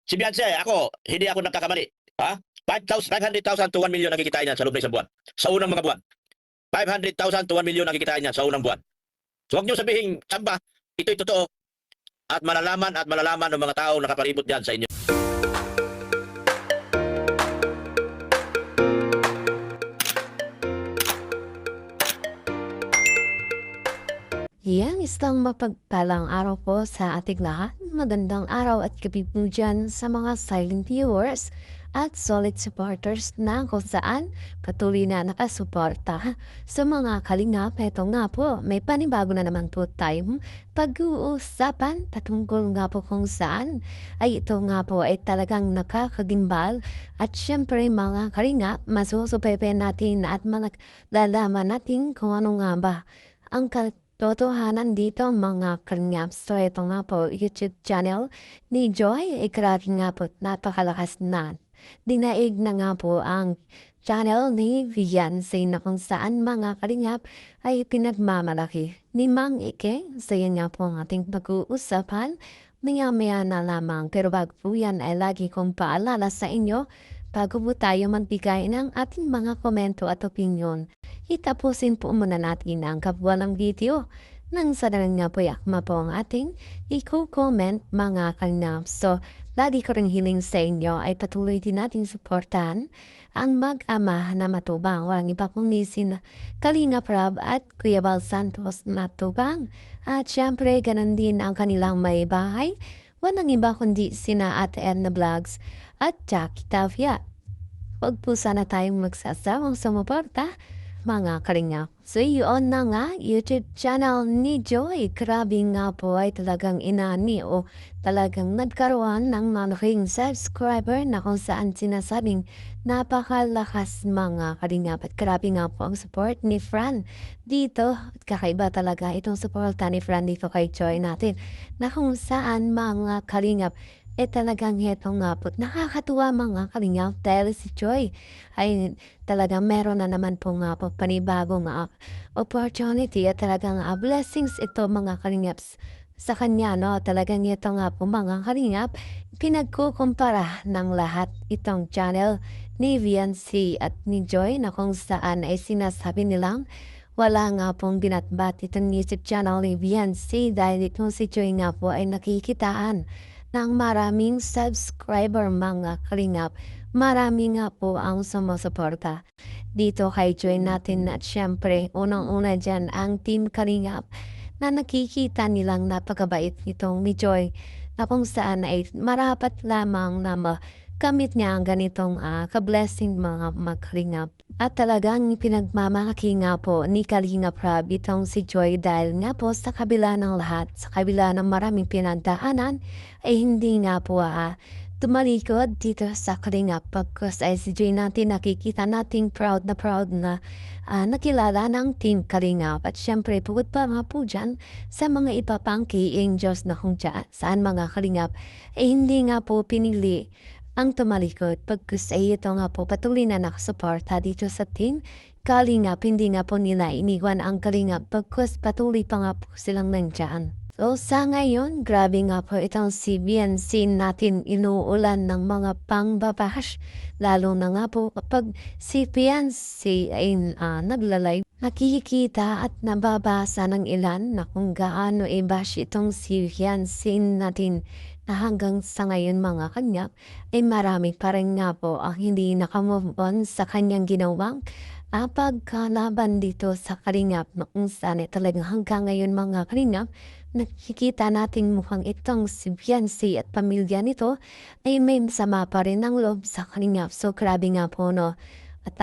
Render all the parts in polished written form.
Si Beyonce, hindi ako nagkakamali. Ha? 500,000 to 1 million ang kikitain niyan sa loob ng isang buwan. Sa unang mga buwan. 500,000 to 1 million ang kikitain niyan sa unang buwan. So huwag niyo sabihin, tsamba, ito'y totoo at malalaman ng mga tao nakaparibot diyan sa inyo. Yan, isang mapagpalang araw po sa ating lahat. Magandang araw at gabi po dyan sa mga silent viewers at solid supporters na kung saan patuloy na nakasuporta sa mga kalingap. Ito nga po, may panibago na naman po tayong pag-uusapan patungkol nga po kung saan ay ito nga po ay talagang nakakagimbal at syempre mga kalingap, masusupepe natin at malalaman natin kung ano nga ba ang totohanan dito mga kalingap. So ito nga po, YouTube channel ni Joy. Grabe nga po, napakalakas na. Dinaig na nga po ang channel ni Beyonce na kung saan mga kalingap ay pinagmamalaki ni Mang Ike. So yan nga po ang ating pag-uusapan. Maya-maya na lamang. Pero bago po yan ay lagi kong paalala sa inyo bago po tayo magbigay ng ating mga komento at opinyon. Itapusin po muna natin ang kapwalang video nang sa dalang nga po yakma po ang ating i-comment mga kalingap. So, lagi ko rin hiling sa inyo ay patuloy din natin suportahan ang mag-ama na matubang. Walang iba kung nisin Kalingap Rab at Kuya Bal Santos matubang. At syempre, ganun din ang kanilang may bahay. Walang iba kundi sina Ate Edna Vlogs at Jackie Tavia. Huwag po sana tayong magsasawang sumuporta, mga kalingap. So yun na nga, YouTube channel ni Joy. Grabe nga po ay talagang inani o talagang nagkaroon ng malaking subscriber na kung saan sinasabing napakalakas mga kalingap. At grabe nga po ang support ni Fran dito. Kakaiba talaga itong suporta ni Fran dito kay Joy natin na kung saan mga kalingap talagang heto nga po. Nakakatuwa mga kalingap dahil si Joy ay talagang meron na naman po nga po panibagong opportunity at talagang blessings ito mga kalingaps sa kanya, no? Talagang ito nga po mga kalingap, pinagkukumpara ng lahat itong channel ni Beyonce at ni Joy na kung saan ay sinasabi nilang wala nga pong binatbat itong YouTube channel ni Beyonce dahil itong si Joy nga po ay nakikitaan ng maraming subscriber mga kalingap. Marami nga po ang sumusuporta dito kay Joy natin at syempre unang-una dyan ang Team Kalingap na nakikita nilang napakabait nitong ni Joy na kung saan ay marapat lamang na makamit niya ang ganitong ka-blessing mga kalingap. At talagang pinagmamalaki nga po ni Kalingap Rab itong si Joy dahil nga po sa kabila ng lahat, sa kabila ng maraming pinagdaanan, ay hindi nga po tumalikod dito sa Kalingap. Pagkas ay si Joy natin nakikita nating proud na nakilala ng Team Kalingap. At syempre pugod pa nga po dyan sa mga iba pang K-Angels na kung dyan, saan mga Kalingap, ay hindi nga po pinili ang tumalikod pagkus ay ito nga po patuloy na nakasuporta dito sa Team Kalingap. Hindi nga po nila iniwan ang Kalingap pagkus patuloy pa nga po silang nandyan. So sa ngayon, grabe nga po itong si Beyonce natin inuulan ng mga pangbabash. Lalo na nga po kapag si Beyonce ay naglalive, nakikita at nababasa ng ilan na kung gaano i-bash itong si Beyonce natin na hanggang sa ngayon mga kanya ay marami pa rin nga po ang hindi nakamove on sa kanyang ginawang pagkalaban dito sa Kalingap na kung saan talagang hanggang ngayon mga Kalingap nakikita nating mukhang itong si Beyonce at pamilya nito ay may masama pa rin ng loob sa Kalingap. So grabe nga po no. At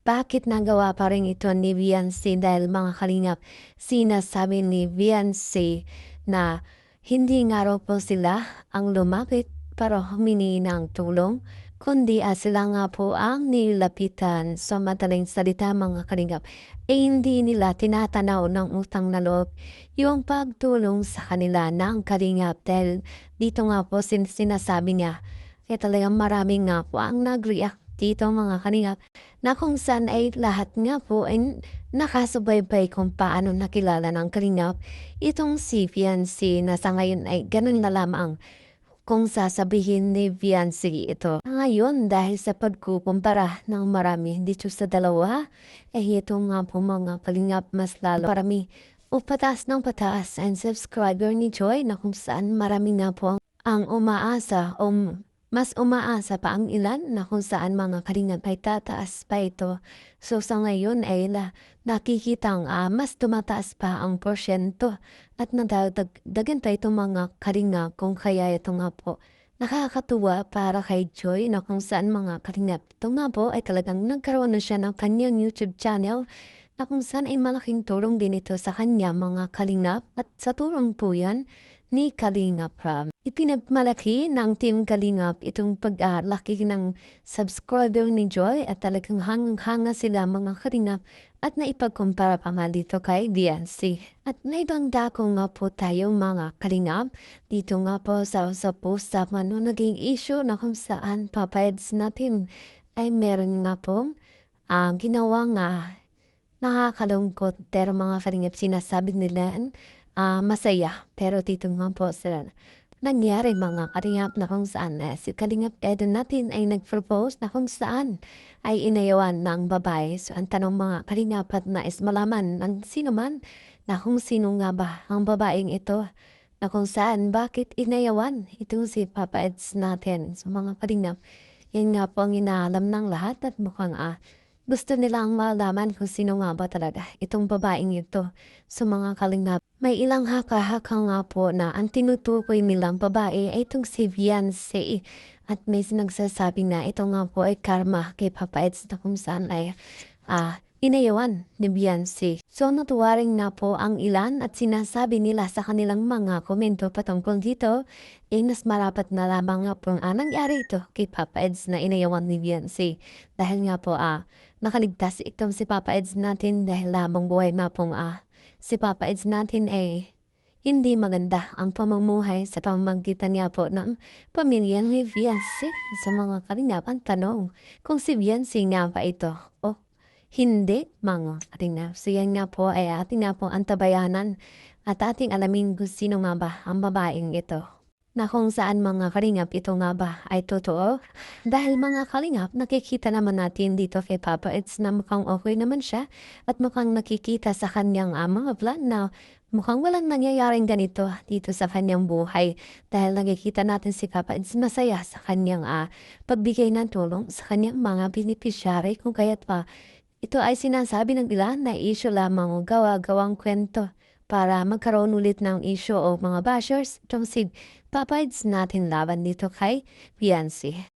bakit nagawa pa rin ito ni Beyonce dahil mga Kalingap sinasabi ni Beyonce na hindi nga raw po sila ang lumapit para humingi ng tulong, kundi sila nga po ang nilapitan. Sa madaling salita mga kalingap, hindi nila tinatanaw ng utang na loob yung pagtulong sa kanila ng kalingap. Dahil dito nga po sinasabi niya, talagang maraming nga po ang nag-react dito mga kalingap na kung saan ay lahat nga po ay nakasubaybay kung paano nakilala ng kalingap itong si Beyonce na sa ngayon ay ganun na lamang kung sasabihin ni Viancy ito. Ngayon, dahil sa pagkukumpara ng marami dito sa dalawa, ito nga po mga kalingap mas lalo parami o pataas ng pataas ang subscriber ni Joy na kung saan marami nga po ang umaasa o mas umaasa pa ang ilan na kung saan mga kalingap ay tataas pa ito. So sa ngayon ay nakikitang mas tumataas pa ang porsyento at nadagdagan pa itong mga kalingap kung kaya ito nga po. Nakakatuwa para kay Joy na kung saan mga kalingap. Ito nga po ay talagang nagkaroon na siya ng kanyang YouTube channel na kung saan ay malaking tulong din ito sa kanya mga kalingap at sa tulong po yan ni Kalingap Ram. Ipinagmalaki ng Team Kalingap itong paglaki ng subscriber ni Joy at talagang hanga sila mga kalingap at naipagkumpara pa nga dito kay Viancy. At naibangga ko nga po tayo mga kalingap dito nga po sa post sa naging issue na kung saan papayeds natin ay meron nga po ginawa nga nakakalungkot pero mga kalingap sinasabi nila masaya. Pero dito nga po sila nangyari mga kalingap na kung saan si Kalingap Edo natin ay nag-propose na kung saan ay inayawan ng babae. So ang tanong mga kalingap at nais malaman ng sino man na kung sino nga ba ang babaeng ito na kung saan bakit inayawan itong si Papa Eds natin. So mga kalingap, yan nga po ang inaalam ng lahat at mukhang gusto nilang malaman kung sino nga ba talaga itong babaeng ito. So mga kalingap, may ilang haka-haka nga po na ang tinutukoy nilang babae ay itong si Viancy. At may sinagsasabi na ito nga po ay karma kay Papa Eds na kung saan ay inayawan ni Viancy. So natuwa rin nga po ang ilan at sinasabi nila sa kanilang mga komento patungkol dito mas marapat na lamang nga po nangyari ito kay Papa Eds na inayawan ni Viancy. Dahil nga po nakaligtas itong si Papa Eds natin dahil lamang buhay nga pong si Papa Eds natin ay hindi maganda ang pamumuhay sa pamamagitan niya po ng pamilya ni Viancy. Sa mga kalingap ang tanong kung si Viancy nga ba ito o hindi mga kalingap. So yan nga po ay ating nga po antabayanan at ating alamin kung sino nga ba ang babaeng ito. Na kung saan mga kalingap ito nga ba ay totoo? Dahil mga kalingap, nakikita naman natin dito kay Papa Eds na mukhang okay naman siya at mukhang nakikita sa kanyang mga vlog na mukhang walang nangyayaring ganito dito sa kanyang buhay. Dahil nakikita natin si Papa Eds masaya sa kanyang pagbigay ng tulong sa kanyang mga beneficiary kung kaya't pa ito ay sinasabi ng ilan na issue lamang o gawa-gawang kwento para magkaroon ulit ng issue o mga bashers itong si Papa Eds natin laban dito kay Viancy.